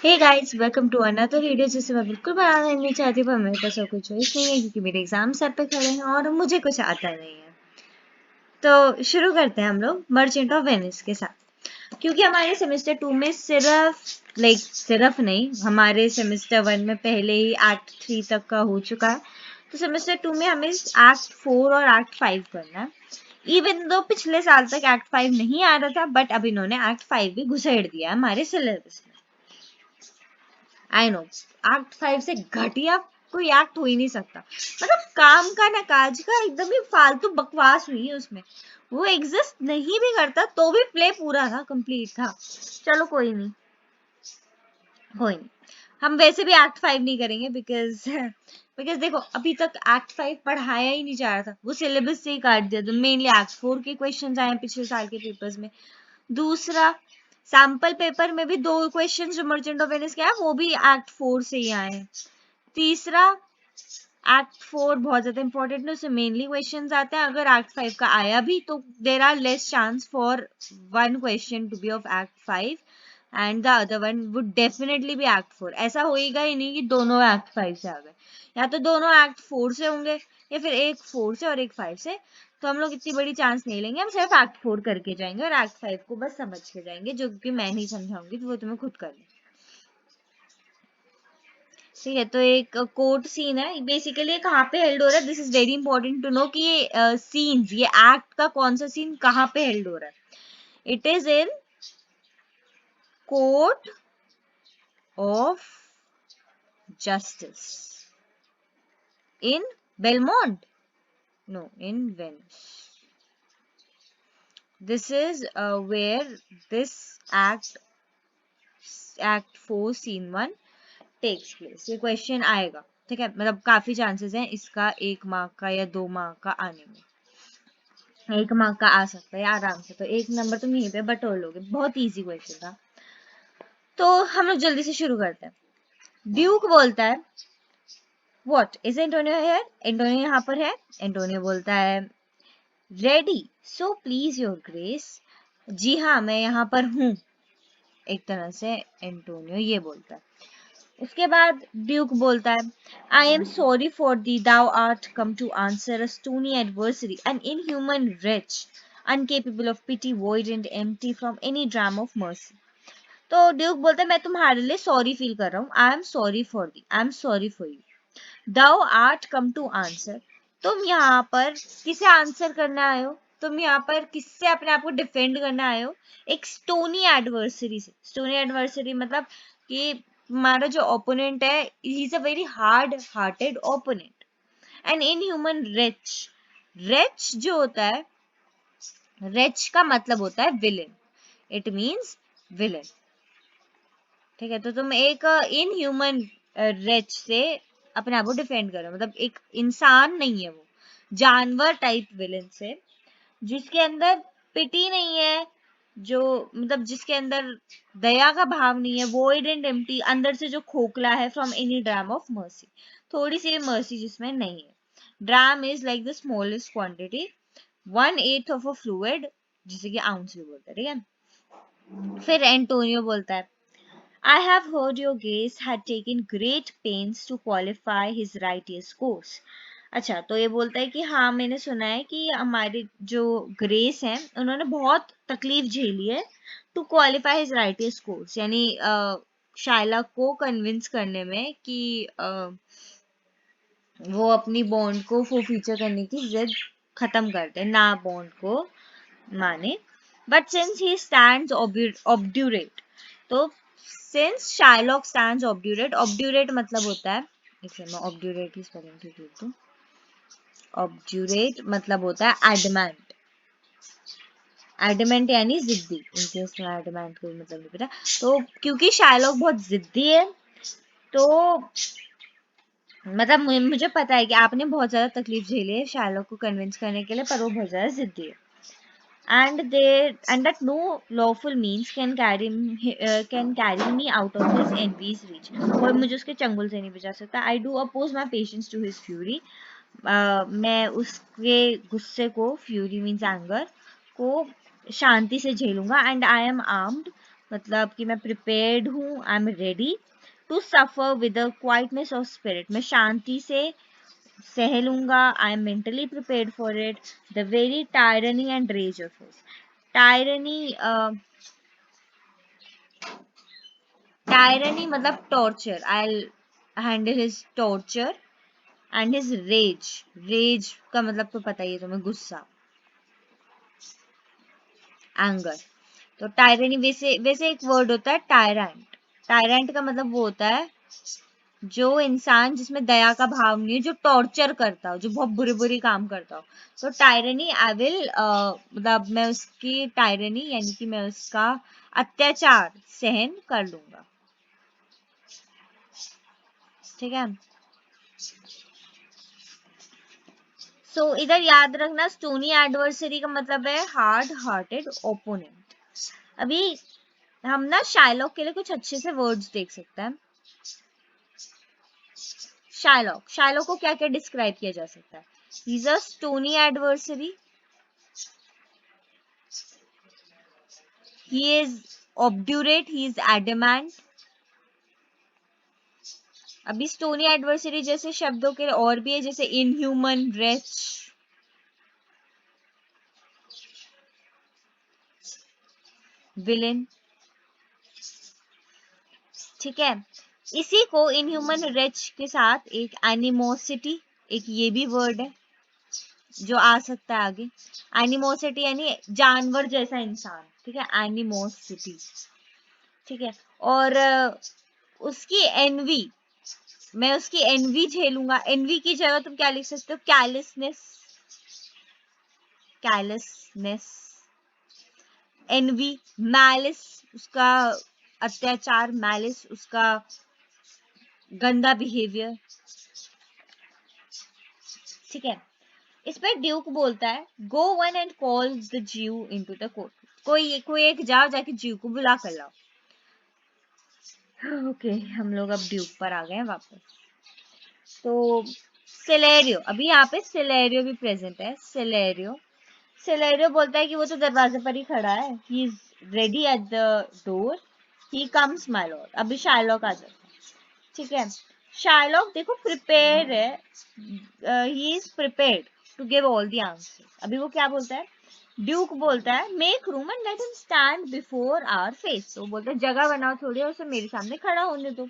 Hey guys welcome to another video जिसे मैं बिल्कुल बनाना नहीं चाहती पर मेरे पास और कोई चॉइस नहीं है क्योंकि मेरे एग्जाम सर पे खड़े हैं और मुझे कुछ आता नहीं है। तो शुरू करते हैं हम लोग मर्चेंट ऑफ वेनिस के साथ, क्योंकि हमारे सेमेस्टर 2 में सिर्फ नहीं, हमारे सेमेस्टर 1 में पहले ही एक्ट 3 तक का हो चुका है। तो सेमेस्टर 2 में हमें एक्ट 4 और एक्ट 5 करना है। इवन दो पिछले साल तक एक्ट 5 नहीं आ रहा था, बट अब इन्होंने एक्ट 5 भी घुसेड़ दिया है हमारे सिलेबस में। आई नो, एक्ट 5 से घटिया कोई एक्ट हो ही नहीं सकता। मतलब काम का ना काज का एकदम ही फालतू बकवास हुई है उसमें। वो एग्जिस्ट नहीं भी करता तो भी प्ले पूरा था, कंप्लीट था। चलो कोई नहीं। हम वैसे भी एक्ट 5 नहीं करेंगे बिकॉज बिकॉज देखो, अभी तक एक्ट 5 पढ़ाया ही नहीं जा रहा था, वो सिलेबस से ही काट दिया। तो मेनली एक्ट 4 के क्वेश्चंस आए हैं पिछले साल के पेपर्स में। दूसरा, सैंपल पेपर में भी दो क्वेश्चंस जो मर्चेंट ऑफ वेनिस के हैं वो भी एक्ट 4 से ही आए हैं। तीसरा, एक्ट 4 बहुत ज्यादा इंपॉर्टेंट है, उससे मेनली क्वेश्चंस आते हैं। अगर एक्ट 5 का आया भी तो there are less chance for one question to be of act 5 and the other one would definitely be act 4। ऐसा होएगा ही नहीं कि दोनों एक्ट 5 से आ गए, या तो दोनों एक्ट 4 से होंगे या फिर एक 4 से और एक 5 से। तो हम लोग इतनी बड़ी चांस नहीं लेंगे, हम सिर्फ एक्ट 4 करके जाएंगे और एक्ट 5 को बस समझ के जाएंगे, जो कि मैं नहीं समझाऊंगी, तो वो तुम्हें खुद करना। ठीक है, तो एक कोर्ट सीन है, बेसिकली कहाँ पे हेल्ड हो रहा है। This is very important to know कि ये सीन्स, ये एक्ट का कौन सा सीन कहाँ पे हेल्ड हो रहा है। It is in court of justice in Belmont, no, in Venice. This is where this act 4 scene 1 takes place. ये क्वेश्चन आएगा, ठीक है। मतलब काफी चांसेस हैं इसका 1 मार्क का या 2 मार्क का आने में। 1 मार्क का आ सकता है आराम से, तो 1 नंबर तुम यहीं पे बटोर लोगे। बहुत इजी क्वेश्चन था। तो हम लोग जल्दी से शुरू करते हैं। ड्यूक बोलता है, what is Antonio here? Antonio यहाँ पर है। एंटोनियो बोलता है, ready so please your grace. जी हाँ, मैं यहाँ पर हूँ। एक तरह से एंटोनियो ये बोलता है। उसके बाद ड्यूक बोलता है, I am sorry for thee, thou art come to answer a stony adversary, an inhuman wretch, uncapable of pity, void and empty from any dram of mercy. तो ड्यूक बोलता है, मैं तुम्हारे लिए सॉरी फील कर रहा हूँ। I am sorry for thee, I am sorry for you. Thou art come to answer, तुम यहाँ पर किसे आंसर करने आए हो? तुम यहाँ पर किससे अपने आप को डिफेंड करने आए हो? एक स्टोनी एडवर्सरी से। स्टोनी एडवर्सरी मतलब कि तुम्हारा जो ओपोनेंट है, he is a very hard hearted opponent. An inhuman wretch, wretch जो होता है, रिच का मतलब होता है विलेन, इट मीन्स विलेन। ठीक है, तो तुम एक इन ह्यूमन रिच से अपने आप को डिफेंड करो, मतलब एक इंसान नहीं है वो, जानवर टाइप विलेन से, जिसके अंदर पिटी नहीं है, जो मतलब जिसके अंदर दया का भाव नहीं है, वॉइड एंड एम्प्टी, अंदर से जो खोखला है, from any dram of mercy, थोड़ी सी मर्सी जिसमें नहीं है। Drum is like the smallest quantity, 1/8 of a fluid, जिसे कि आउंस भी बोलते हैं। ठीक है, फिर एंटोनियो बोलता है, I have heard your grace had taken great pains to qualify his righteous course. अच्छा, तो ये बोलता है कि हाँ, मैंने सुना है कि हमारे जो ग्रेस हैं उन्होंने बहुत तकलीफ झेली है to qualify his righteous course, यानी शाइलॉक को कन्विंस करने में कि वो अपनी बॉन्ड को फुल फीचर करने की जिद खत्म कर दे, ना बॉन्ड को माने। But since he stands obdurate, तो since Shylock stands obdurate, obdurate मतलब होता है, एक सेकंड मैं ऑब्ड्यूरेट की स्पेलिंग ठीक लिख दूं। ऑब्ड्यूरेट मतलब होता है एडमेंट, एडमेंट यानी जिद्दी। इनके उसमें एडमेंट का मतलब नहीं पता। तो क्योंकि शाइलॉक बहुत जिद्दी है, तो मतलब मुझे पता है कि आपने बहुत ज्यादा तकलीफ झेली है शार्लॉक को कन्विंस करने के लिए, पर वो बहुत ज्यादा जिद्दी है। And that no lawful means can carry me out of his envy's reach. कोई मुझे उसके चंगुल से नहीं बचा सकता। I do oppose my patience to his fury. मैं उसके गुस्से को, fury means anger, को शांति से झेलूंगा। And I am armed मतलब कि मैं प्रिपेयर्ड हूँ, I am ready to suffer with a quietness of spirit, मैं शांति से सह लूंगा, I am mentally prepared for it, the very tyranny and rage of his, tyranny tyranny मतलब torture, I handle his torture and his rage, rage का मतलब तो पता ही है तुम्हें, गुस्सा, एंगर। तो टायरनी वैसे वैसे एक वर्ड होता है टायरेंट, टायरेंट का मतलब वो होता है जो इंसान जिसमें दया का भाव नहीं है, जो टॉर्चर करता हो, जो बहुत बुरे बुरे काम करता हो। तो टायरनी आई विल मतलब मैं उसकी टायरनी यानी कि मैं उसका अत्याचार सहन कर लूंगा, ठीक है। सो इधर याद रखना स्टोनी एडवर्सरी का मतलब है हार्ड हार्टेड ओपोनेंट। अभी हम ना शाइलॉक के लिए कुछ अच्छे से वर्ड्स देख सकते हैं। शाइलॉक, शाइलॉक को क्या क्या डिस्क्राइब किया जा सकता है? He is a stony adversary, he is obdurate, he is adamant। अभी स्टोनी एडवर्सरी जैसे शब्दों के और भी है, जैसे इनह्यूमन, रेच, विलेन, ठीक है। इसी को इनह्यूमन रेच के साथ एक एनिमोसिटी, एक ये भी वर्ड है जो आ सकता है आगे। एनिमोसिटी यानी जानवर जैसा इंसान, ठीक है, एनिमोसिटी, ठीक है। और उसकी एनवी, मैं उसकी एनवी झेलूंगा, एनवी की जगह तुम क्या लिख सकते हो? कैलिसनेस, कैलसनेस, एनवी, मैलिस उसका अत्याचार, मैलिस उसका गंदा बिहेवियर, ठीक है। इस पर ड्यूक बोलता है go one and call the ज्यू इनटू द कोर्ट, कोई कोई एक जाओ, जाके ज्यू को बुला कर लाओ। ओके हम लोग अब ड्यूक पर आ गए हैं वापस। तो सिलेरियो, अभी यहाँ पे सिलेरियो भी प्रेजेंट है। सिलेरियो, सिलेरियो बोलता है कि वो तो दरवाजे पर ही खड़ा है, he is ready at the door, he comes my lord. अभी शार्लॉक आ जाता है, ठीक है। शार्लॉक देखो प्रिपेयर है, he is prepared to give all the answer. अभी वो क्या बोलता है? ड्यूक बोलता है make room and let him stand before our face, तो बोलता है जगह बनाओ थोड़ी और उसे मेरे सामने खड़ा होने दो।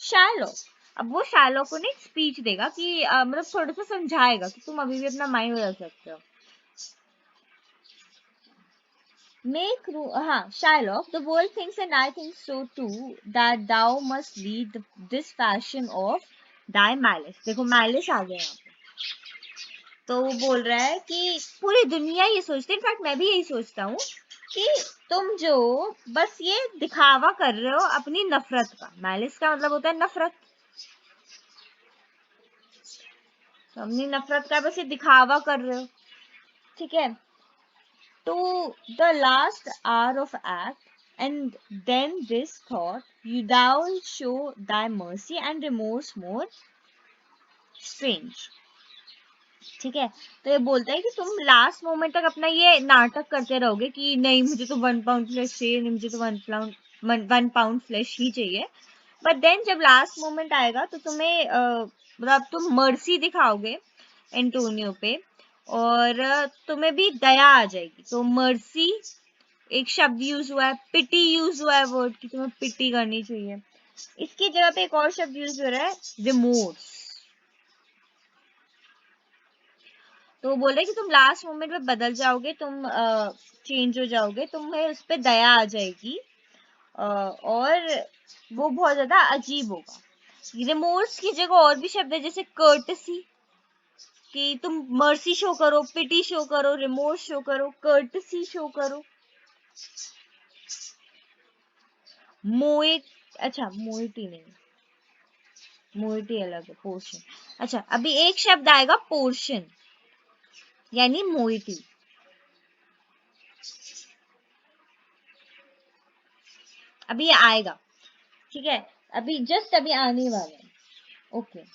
शार्लॉक, अब वो शार्लॉक को ना एक स्पीच देगा कि मतलब थोड़ा सा समझाएगा कि तुम अभी भी अपना माइंड बदल सकते हो। Make room, Shylock, the world thinks and I think so too, that thou must lead this fashion of thy malice। देखो malice आ गया यहाँ पे। तो वो बोल रहा है कि पूरी दुनिया ये सोचती है, इनफैक्ट मैं भी यही सोचता हूँ कि तुम जो बस ये दिखावा कर रहे हो अपनी नफरत का, मैलिस का मतलब होता है नफरत, तो अपनी नफरत का बस ये दिखावा कर रहे हो, ठीक है। To the last hour of act, and then this thought, you thou show thy mercy and remorse more strange, ठीक है। तो ये बोलता है कि तुम लास्ट मोमेंट तक अपना ये नाटक करते रहोगे कि नहीं मुझे तो 1 पाउंड फ्लैश चाहिए, नहीं मुझे तो 1 पाउंड फ्लैश ही चाहिए, बट देन जब लास्ट मोमेंट आएगा तो तुम्हें मतलब तुम मर्सी दिखाओगे एंटोनियो पे, और तुम्हें भी दया आ जाएगी। तो मर्सी एक शब्द यूज हुआ है, पिटी यूज हुआ है, वर्ड की तुम्हें पिटी करनी चाहिए। इसकी जगह पे एक और शब्द यूज हो रहा है रिमोर्स। तो वो बोल रहे कि तुम लास्ट मोमेंट में बदल जाओगे, तुम चेंज हो जाओगे, तुम्हें उस पर दया आ जाएगी, और वो बहुत ज्यादा अजीब होगा। रिमोर्स की जगह और भी शब्द है जैसे कर्टसी, कि तुम मर्सी शो करो, पिटी शो करो, रिमोर्स शो करो, कर्टसी शो करो। मोइट, अच्छा मोइटी नहीं, मोइटी अलग है, पोर्शन। अच्छा अभी एक शब्द आएगा पोर्शन यानी मोइटी, अभी ये आएगा, ठीक है, अभी जस्ट अभी आने वाला है, okay.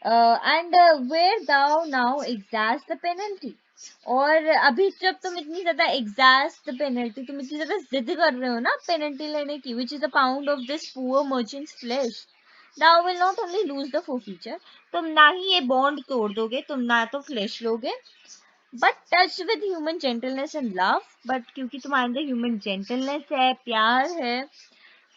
And where thou now exacts the penalty, और अभी जब तुम इतनी ज्यादा एग्जैस्ट पेनल्टी, तुम इतनी ज्यादा जिद कर रहे हो ना पेनल्टी लेने की, which is a pound of this poor merchant's flesh, now will not only lose the forfeiture, तुम ना ही ये बॉन्ड तोड़ दोगे, तुम ना तो फ्लेश लोगे, but touch with human gentleness and love, but क्योंकि तुम्हारे अंदर ह्यूमन जेंटलनेस है, प्यार है,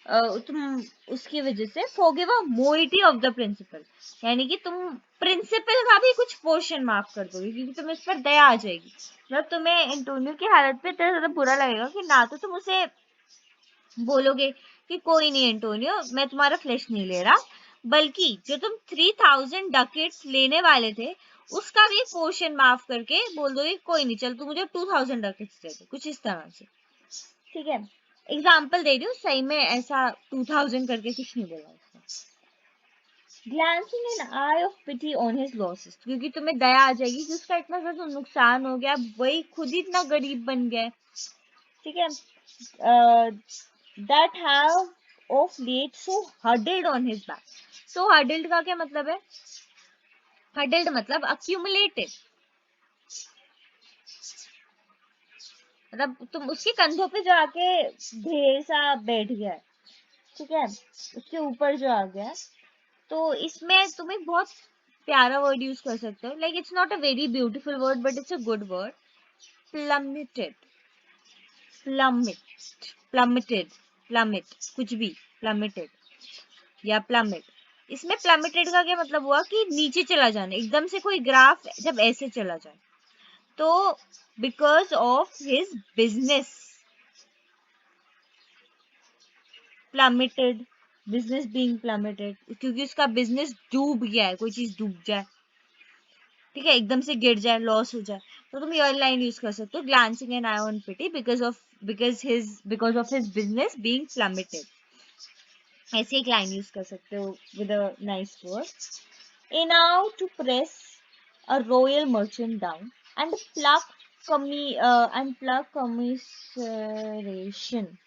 तुम उसकी वजह से forgive a moiety of the principal, यानी कि तुम प्रिंसिपल का भी कुछ पोर्शन माफ कर दोगे, क्योंकि तुम्हें इस पर दया आ जाएगी। मतलब तुम्हें एंटोनियो की हालत पे इतना ज्यादा बुरा लगेगा कि ना तो तुम उसे बोलोगे कि कोई नहीं एंटोनियो, मैं तुम्हारा फ्लैश नहीं ले रहा, बल्कि जो तुम 3000 डकेट्स लेने वाले थे उसका भी पोर्शन माफ करके बोल दोगे कोई नहीं, चल तू मुझे 2000 डकेट्स दे दे, कुछ इस तरह से। ठीक है, एग्जाम्पल दे रही हूँ, सही में ऐसा 2000 करके कुछ नहीं बोला उसने। Glancing an eye of pity on his losses, क्योंकि तुम्हें दया आ जाएगी कि उसका इतना ज्यादा नुकसान हो गया, वही खुद ही इतना गरीब बन गया। ठीक है, that have of late so huddled on his back. So huddled का क्या मतलब है? हडल्ड मतलब अक्यूमुलेटेड, मतलब तुम उसके कंधों पे जो आके ढेर सा बैठ गया है, ठीक है, उसके ऊपर जो आ गया, तो इसमें तुम एक बहुत प्यारा वर्ड यूज कर सकते हो, like it's not a very beautiful word but it's a good word, plummeted, plummet, plummeted, plummet, कुछ भी, प्लमेटेड या प्लमिट। इसमें प्लमेटेड का क्या मतलब हुआ कि नीचे चला जाना, एकदम से कोई ग्राफ जब ऐसे चला जाए, तो because of his business plummeted, business being plummeted, क्योंकि उसका बिजनेस डूब गया है, कोई चीज डूब जाए, ठीक है, एकदम से गिर जाए, लॉस हो जाए, तो तुम ये लाइन यूज कर सकते हो, glancing an eye on pity because of his business being plummeted. ऐसे एक लाइन यूज कर सकते हो with a nice word. enow to press a royal merchant down and pluck commiseration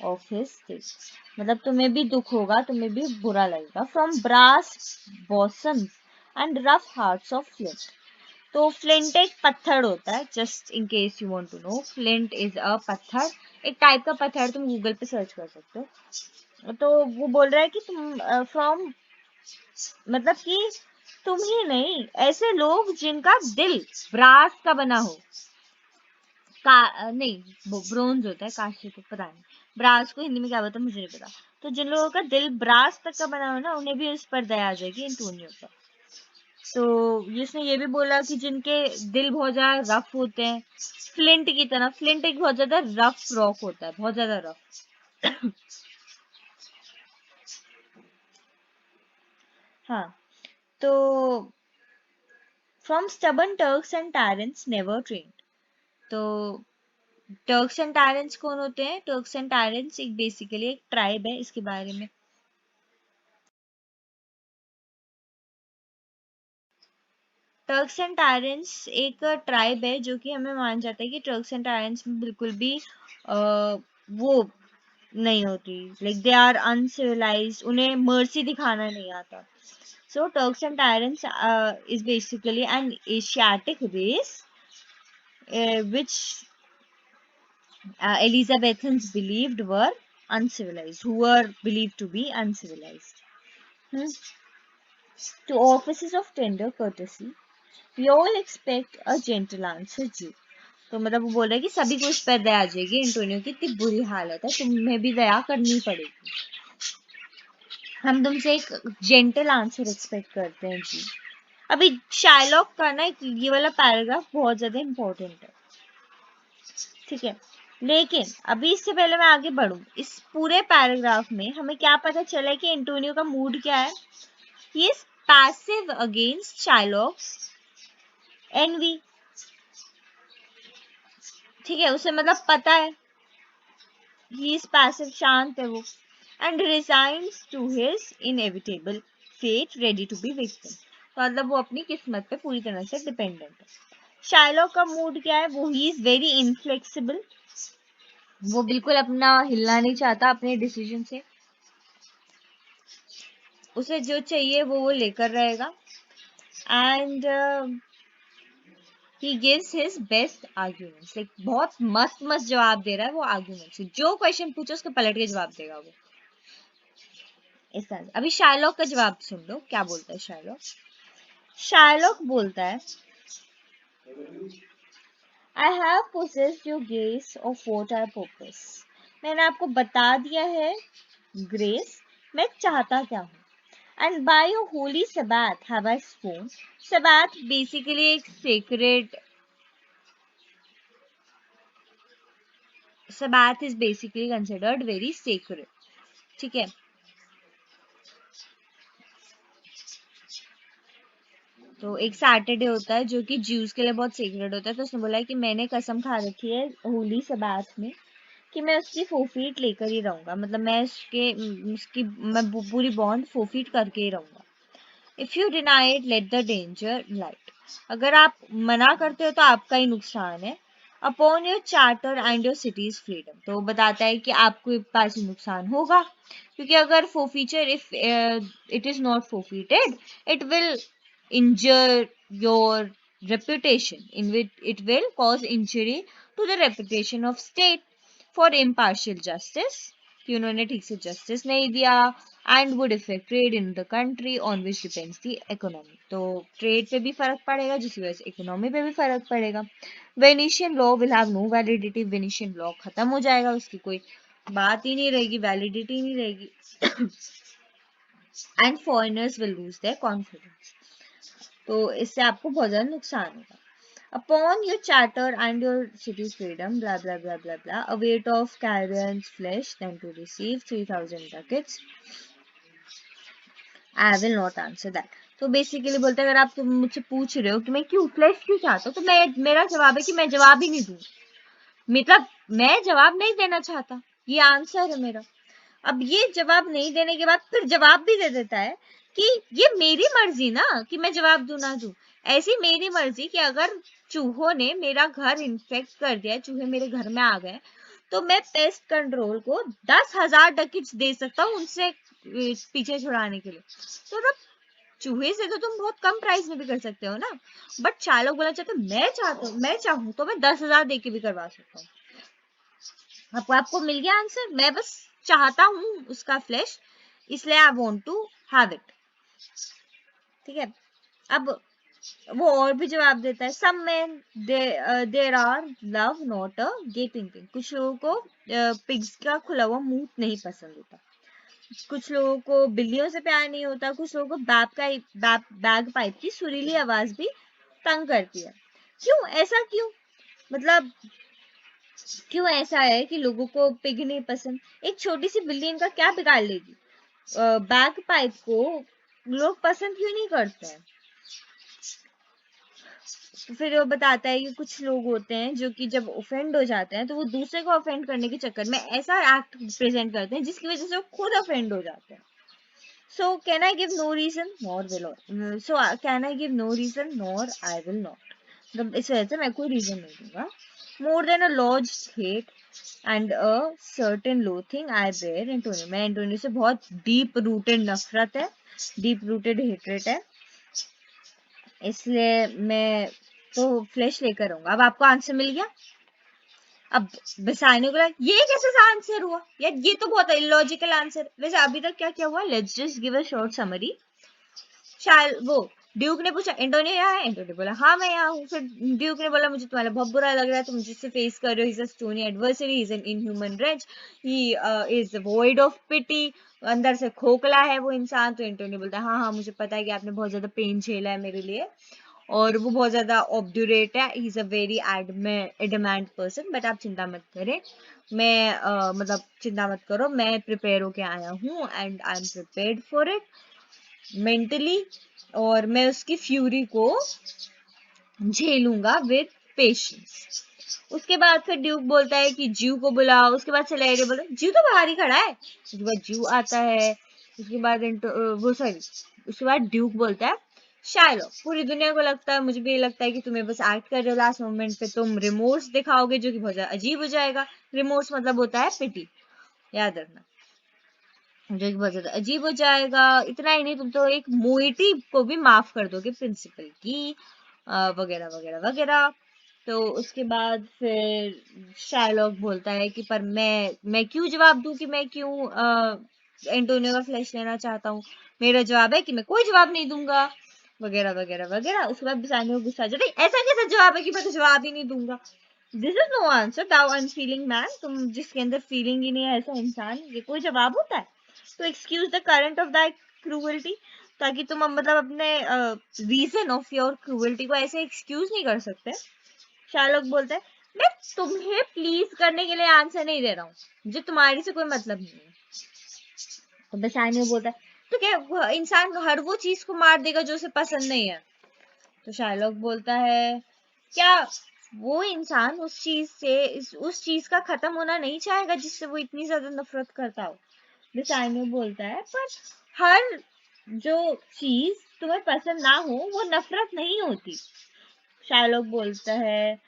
of his state, मतलब तुम्हें भी दुख होगा, तुम्हें भी बुरा लगेगा, from brass bosoms and rough hearts of flint। तो फ्लिंट एक पत्थर होता है, just in case you want to know, flint is a पत्थर, एक टाइप का पत्थर, तुम गूगल पे सर्च कर सकते हो। तो वो बोल रहा है कि तुम फ्रॉम, मतलब कि तुम ही नहीं, ऐसे लोग जिनका दिल ब्रास का बना हो, नहीं वो ब्रोंज होता है, कांस्य को पता नहीं, ब्रास को हिंदी में क्या बोलते हैं मुझे नहीं पता। तो जिन लोगों का दिल ब्रास तक का बना हो ना, उन्हें भी उस पर दया आ जाएगी एंटोनियो पर। तो इसने ये भी बोला कि जिनके दिल बहुत ज्यादा रफ होते हैं, फ्लिंट की तरह, फ्लिंट एक बहुत ज्यादा रफ रॉक होता है, बहुत ज्यादा रफ। हाँ, तो from stubborn Turks and Tartars never trained. तो टर्क्स एंड टैरेंट्स कौन होते हैं? टर्क्स एंड टैरेंट्स एक बेसिकली एक ट्राइब है, इसके बारे में टर्क्स एंड टैरेंट्स एक ट्राइब है जो कि हमें मान जाता है कि टर्क्स एंड टैरेंट्स में बिल्कुल भी वो नहीं होती, लाइक दे आर अनसिविलाइज्ड, उन्हें मर्सी दिखाना नहीं आता। So Turks and Tartars is basically an Asiatic race which Elizabethans believed were uncivilized, who were believed to be uncivilized. Hmm. To offices of tender courtesy, we all expect a gentle answer due. तो मतलब वो बोल रहा है कि सभी को इस पर दया आ जाएगी, एंटोनियो की इतनी बुरी हालत है, तुम्हें भी दया करनी पड़ेगी, हम तुमसे एक जेंटल आंसर एक्सपेक्ट करते हैं जी। अभी शाइलॉक का ना ये वाला पैराग्राफ बहुत ज्यादा इंपॉर्टेंट है, ठीक है, लेकिन अभी इससे पहले मैं आगे बढ़ूं, इस पूरे पैराग्राफ में हमें क्या पता चला है कि एंटोनियो का मूड क्या है? He is passive against Shylock's envy, ठीक है, उसे मतलब पता है, ही इज पैसिव, शांत है वो, and resigns to his inevitable fate ready to be victim, तो मतलब वो अपनी किस्मत पे पूरी तरह से डिपेंडेंट है। शाइलॉक का मूड क्या है? वो ही इज वेरी इनफ्लेक्सिबल, वो बिल्कुल अपना हिलना नहीं चाहता अपने डिसीजन से, उसे जो चाहिए वो लेकर रहेगा, and he gives his best arguments. like बहुत मस्त मस्त जवाब दे रहा है वो arguments. जो क्वेश्चन पूछो उसके पलट के जवाब देगा वो. इसका अभी शार्लॉक का जवाब सुन लो क्या बोलता है शार्लॉक. शार्लॉक बोलता है I have possessed your grace of what I purpose. मैंने आपको बता दिया है ग्रेस मैं चाहता क्या हूँ. And by your holy Sabbath have I sworn. Sabbath basically एक sacred. Sabbath is basically considered very sacred. ठीक है. तो एक सैटरडे होता है जो कि ज्यूज के लिए बहुत सीक्रेट होता है. तो उसने बोला है कि मैंने कसम खा रखी है होली सबात में कि मैं उसकी 4 फीट लेकर ही रहूंगा. मतलब मैं उसकी मैं पूरी बॉन्ड 4 फीट करके ही रहूंगा. If you deny it let the danger light. अगर आप मना करते हो तो आपका ही नुकसान है. Upon your charter and your cities freedom. तो बताता है कि आपको पास ही नुकसान होगा क्योंकि अगर forfeiture if it is not forfeited it will injure your reputation in which it will cause injury to the reputation of state for impartial justice कि उन्होंने ठीक से justice नहीं दिया and would affect trade in the country on which depends the economy. तो trade पे भी फर्क पड़ेगा जिसकी वजह से economy पे भी फर्क पड़ेगा. Venetian law will have no validity. Venetian law खत्म हो जाएगा उसकी कोई बात ही नहीं रहेगी validity नहीं रहेगी and foreigners will lose their confidence. तो इससे आपको बहुत ज्यादा नुकसान होगा. Upon your charter and your city's freedom, blah blah blah blah blah, a weight of Caribbean's flesh than to receive 3,000 ducats. I will not answer that. तो basically बोलते हैं अगर आप तुम मुझसे पूछ रहे हो कि मैं क्यों फ्लैश क्यों चाहता हूँ तो मैं मेरा जवाब है कि मैं जवाब ही नहीं दूँ. मतलब मैं जवाब नहीं देना चाहता. ये आंसर है मेरा. अब ये जवाब नहीं देने के बाद फिर जवाब भी दे देता है कि ये मेरी मर्जी ना कि मैं जवाब दूं ना दूं. ऐसी मेरी मर्जी कि अगर चूहों ने मेरा घर इन्फेक्ट कर दिया चूहे मेरे घर में आ गए तो मैं पेस्ट कंट्रोल को 10,000 डकिट्स दे सकता हूँ उनसे पीछे छुड़ाने के लिए. तो तब चूहे से तो तुम बहुत कम प्राइस में भी कर सकते हो ना. बट चार लोग बोलना चाहते मैं चाहूँ तो मैं 10,000 दे के भी करवा सकता हूँ. आपको मिल गया आंसर. मैं बस चाहता हूँ उसका फ्लैश इसलिए I want to have it. ठीक है. अब वो और भी जवाब देता है. Some men there are love not a gaping pig. कुछ लोगों को पिग्स का खुला हुआ मुंह नहीं पसंद होता. कुछ लोगों को बिल्लियों से प्यार नहीं होता. कुछ लोगों को बैग पाइप की सुरीली आवाज भी तंग करती है. क्यों ऐसा क्यों. मतलब क्यों ऐसा है कि लोगों को पिग नहीं पसंद. एक छोटी सी बिल्ली इनका क्या बिगाड़ लेगी. बैग पाइप को लोग पसंद क्यों नहीं करते हैं. तो फिर वो बताता है कि कुछ लोग होते हैं जो कि जब ऑफेंड हो जाते हैं तो वो दूसरे को ऑफेंड करने के चक्कर में ऐसा एक्ट प्रेजेंट करते हैं जिसकी वजह से वो खुद ऑफेंड हो जाते हैं. So can I give no reason nor will so can I give no reason nor I will not. मतलब इस वजह से मैं कोई रीजन नहीं दूंगा. More than a lodged hate and a certain loathing I bear Antonio. मैं Antonio से बहुत डीप रूटेड नफरत है डीप रूटेड हेट्रेट है इसलिए मैं तो फ्लैश लेकर आऊंगा. अब आपको आंसर मिल गया. अब बेसाने को ये कैसे सा आंसर हुआ यार. ये तो बहुत इलॉजिकल आंसर. वैसे अभी तक क्या क्या हुआ. Let's just give a short summary. शायद वो ड्यूक ने पूछा एंटोनियो यहाँ है. एंटोनियो बोला हाँ मैं यहाँ हूँ. फिर ड्यूक ने बोला मुझे तुम्हारा बहुत बुरा लग रहा है तुम जिससे फेस कर रहे हो. He is a stony adversary. He is an inhuman wretch. He is void of pity. अंदर से खोखला है वो इंसान. तो एंटोनियो बोलता है हाँ हाँ मुझे पता है कि आपने बहुत ज्यादा पेन झेला है मेरे लिए और वो बहुत ज्यादा ऑब्ड्यूरेट है. He is a very adamant person. But आप चिंता मत करें. मैं मतलब चिंता मत करो. मैं प्रिपेयर होके आया हूँ and I am prepared for it mentally. और मैं उसकी फ्यूरी को झेलूंगा विद पेशेंस. उसके बाद फिर ड्यूक बोलता है कि ज्यू को बुलाओ. उसके बाद सेलेरियो बोलता है ज्यू तो बाहर ही खड़ा है. उसके बाद ज्यू आता है. उसके बाद वो सॉरी उसके बाद ड्यूक बोलता है शायलो पूरी दुनिया को लगता है मुझे भी लगता है कि तुम्हें बस एक्ट कर रहे हो. लास्ट मोमेंट पे तुम रिमोर्स दिखाओगे जो कि बहुत ज्यादा अजीब हो जाएगा. रिमोर्स मतलब होता है पिटी. याद रखना. जो कि बहुत ज्यादा अजीब हो जाएगा. इतना ही नहीं तुम तो एक मोइटी को भी माफ कर दोगे प्रिंसिपल की वगैरह वगैरह वगैरह। तो उसके बाद फिर शार्लॉक बोलता है कि पर मैं क्यों जवाब दूं कि मैं क्यों एंटोनियो का फ्लैश लेना चाहता हूँ। मेरा जवाब है कि मैं कोई जवाब नहीं दूंगा, वगैरह वगैरह वगैरह। उसके बाद बिसानियो गुस्सा आ जाता है, ऐसा कैसा जवाब है कि मैं तो जवाब ही नहीं दूंगा। This is no answer thou unfeeling man, तुम जिसके अंदर फीलिंग ही नहीं है ऐसा इंसान, ये कोई जवाब होता है? तो excuse the current of that cruelty, ताकि तुम मतलब अपने रीजन ऑफ योर क्रूअल्टी को ऐसे एक्सक्यूज नहीं कर सकते। शार्लॉक बोलता है मैं तुम्हें प्लीज करने के लिए आंसर नहीं दे रहा हूँ, मुझे तुम्हारी से कोई मतलब नहीं है। तो बेसानियो बोलता है तो क्या इंसान हर वो चीज को मार देगा जो उसे पसंद नहीं है? तो शार्लॉक बोलता है क्या वो इंसान उस चीज का खत्म होना नहीं चाहेगा जिससे वो इतनी ज्यादा नफरत करता हो? बेसानियो बोलता है पर हर जो चीज तुम्हें पसंद ना हो वो नफरत नहीं होती। शार्लॉक बोलता है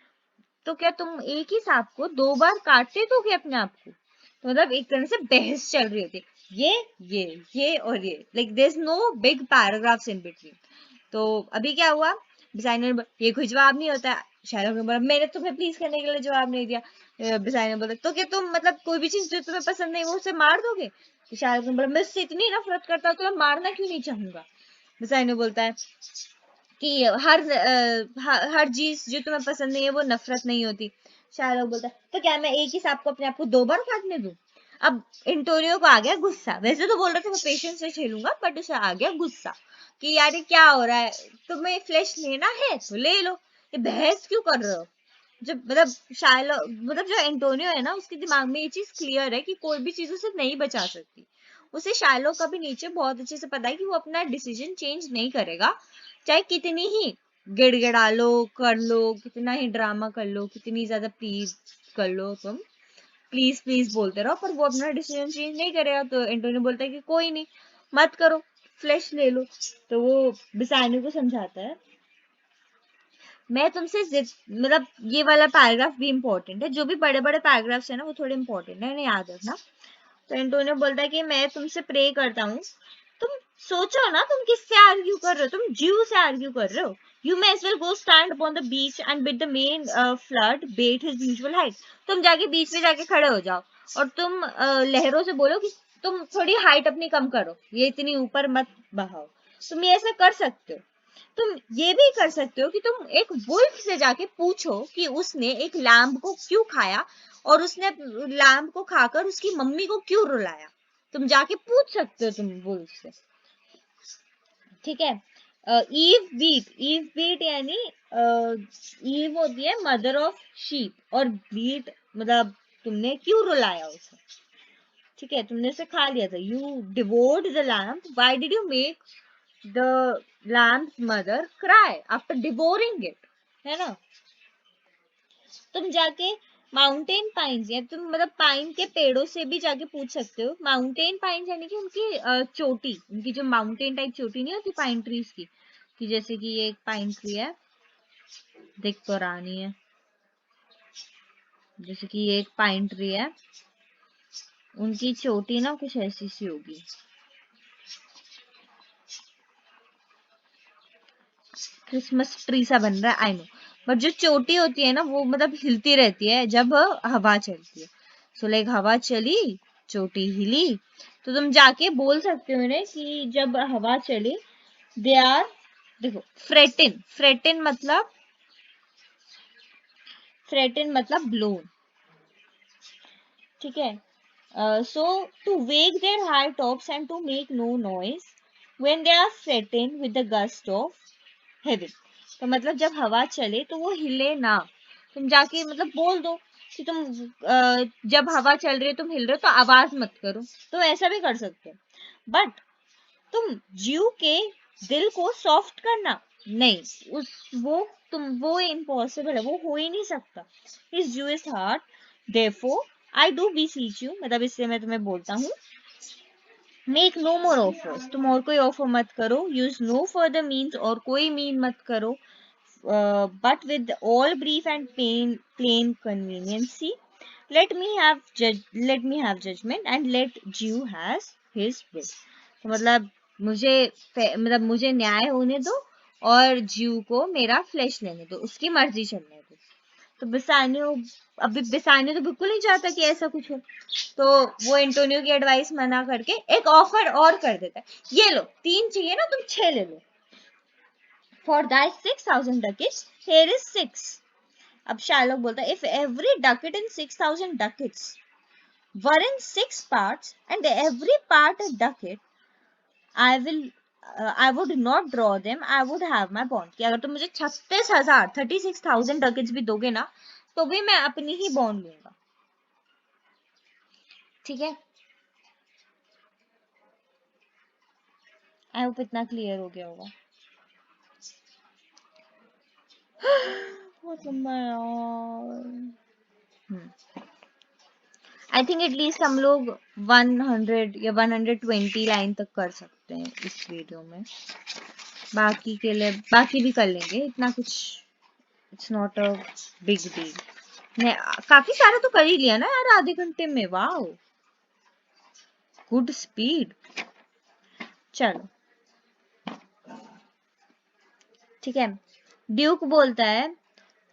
तो क्या तुम एक ही सांप को 2 बार काटते दोगे अपने आप को? तो मतलब एक तरह से बहस चल रही होती, ये और ये, like there is no big paragraphs in between. तो अभी क्या हुआ, डिजाइनर ये कोई जवाब नहीं होता। शायरों ने बोला मैंने तुम्हें प्लीज करने के लिए जवाब नहीं दिया। डिजाइनर बोला तो क्या तुम मतलब कोई भी चीज जो तुम्हें पसंद नहीं वो उसे मार दोगे? तो शायरों ने बोला मैं उससे इतनी नफरत करता हूँ तो मैं मारना क्यों नहीं चाहूंगा। डिजाइनर बोलता है कि हर चीज जो तुम्हें पसंद नहीं है वो नफरत नहीं होती। शाहरुख बोलता है तो क्या मैं एक ही सांप को अपने आप को 2 बार काटने दूं? अब एंटोनियो को आ गया गुस्सा, वैसे तो बोल रहे थे मैं पेशेंस से झेलूंगा, बट उसे आ गया गुस्सा कि यार ये क्या हो रहा है, तुम्हें फ्लैश लेना है तो ले लो, ये बहस क्यों कर रहे हो? जब मतलब शायलो मतलब जो एंटोनियो है ना उसके दिमाग में ये चीज क्लियर है कि कोई भी चीज उसे नहीं बचा सकती। उसे शायलो का भी नीचे बहुत अच्छे से पता है कि वो अपना डिसीजन चेंज नहीं करेगा, चाहे कितनी ही गिड़गिड़ा लो कर लो, कितना ही ड्रामा कर लो, कितनी ज्यादा प्लीज कर लो, तुम प्लीज प्लीज बोलते रहो, पर वो अपना डिसीजन चेंज नहीं करेगा। तो एंटोनियो बोलता है कि कोई नहीं, मत करो, फ्लैश ले लो। तो वो बिसानियो को समझाता है मैं तुमसे मतलब ये वाला पैराग्राफ भी इम्पोर्टेंट है, जो भी बड़े बड़े पैराग्राफ्स है ना वो थोड़े इम्पोर्टेंट है, इन्हें याद रखना। तो एंटोनियो बोलता है कि मैं तुमसे प्रे करता हूँ, तुम सोचो ना तुम किससे आर्ग्यू कर रहे हो, तुम ज्यू से आर्ग्यू कर रहे हो। You may as well go stand upon the beach and bid the main flood bate his usual height. तुम जाके बीच में जाके खड़े हो जाओ और तुम लहरों से बोलो कि तुम थोड़ी हाइट अपनी कम करो, ये इतनी ऊपर मत बहाओ। तुम ये ऐसा कर सकते हो। तुम ये भी कर सकते हो कि तुम एक वुल्फ से जाके पूछो कि उसने एक लैम्ब को क्यों खाया और उसने लैम्ब को खाकर उसकी मम्मी को क्यों रुलाया। तुम जाके पूछ सकते हो तुम वुल्फ से, ठीक है। ईव बीट यानी ईव होती है मदर ऑफ शीप और बीट मतलब तुमने क्यों रुलाया उसे, ठीक है, तुमने उसे खा लिया था। You devoured the lamb, why did you make the lamb's mother cry after devouring it, है ना। तुम जाके माउंटेन पाइन्स या तुम मतलब पाइन के पेड़ों से भी जाके पूछ सकते हो। माउंटेन पाइन्स यानी कि उनकी चोटी, उनकी जो माउंटेन टाइप चोटी नहीं होती पाइन ट्रीज की, कि जैसे कि ये एक पाइन ट्री है, दिख तो रहा नहीं है, जैसे कि ये एक पाइन ट्री है, उनकी चोटी ना कुछ ऐसी सी होगी। क्रिसमस ट्री सा बन रहा है आई नो, बट जो चोटी होती है ना वो मतलब हिलती रहती है जब हवा चलती है। सो लाइक हवा चली, चोटी हिली, तो तुम जाके बोल सकते हो ना कि जब हवा चली दे आर, देखो फ्रेटिन मतलब ब्लोन, ठीक है। So to wake their high tops and to make no noise when they are threatened with the gust of heaven। तो मतलब जब हवा चले तो वो हिले ना, तुम जाके मतलब बोल दो कि तुम जब हवा चल रही है तुम हिल रहे हो तो आवाज मत करो, तो ऐसा भी कर सकते हो। बट तुम ज्यू के दिल को सॉफ्ट करना नहीं, वो इम्पॉसिबल है, वो हो ही नहीं सकता। इस Jewish heart therefore I do beseech you, मतलब इससे मैं तुम्हें बोलता हूँ मेक नो मोर ऑफर्स, तुम और कोई ऑफर मत करो, यूज नो फर्दर मीन्स, और कोई मीन मत करो, but with all brief and plain conveniency let me have judgment and let Jew has his will। तो मतलब मुझे न्याय होने दो और ज्यू को मेरा फ्लैश लेने दो, उसकी मर्जी चलने दो। तो बेसानियो, अभी बेसानियो तो बिल्कुल नहीं चाहता कि ऐसा कुछ हो, तो वो एंटोनियो की एडवाइस मना करके एक ऑफर और कर देता है, ये लो 3 चाहिए ना, तुम 6 ले लो। For that 6,000 ducats here is 6। अब शार्लक बोलता है, if every ducat in 6,000 ducats were in 6 parts and every part a ducat, I would not draw them, I would have my bond। कि अगर तुम मुझे 36,000 36,000 ducats भी दोगे ना, तो भी मैं अपनी ही बॉन्ड लूंगा। ठीक है, आई होप इतना क्लियर हो गया होगा। बहुत लंबा है यार। आई थिंक एटलीस्ट हम लोग 100 या 120 लाइन तक कर सकते हैं इस वीडियो में, बाकी के लिए बाकी भी कर लेंगे, इतना कुछ it's not a big deal. ने काफी सारा तो कर ही लिया ना यार आधे घंटे में, वाओ गुड स्पीड। चलो ठीक है, ड्यूक बोलता है,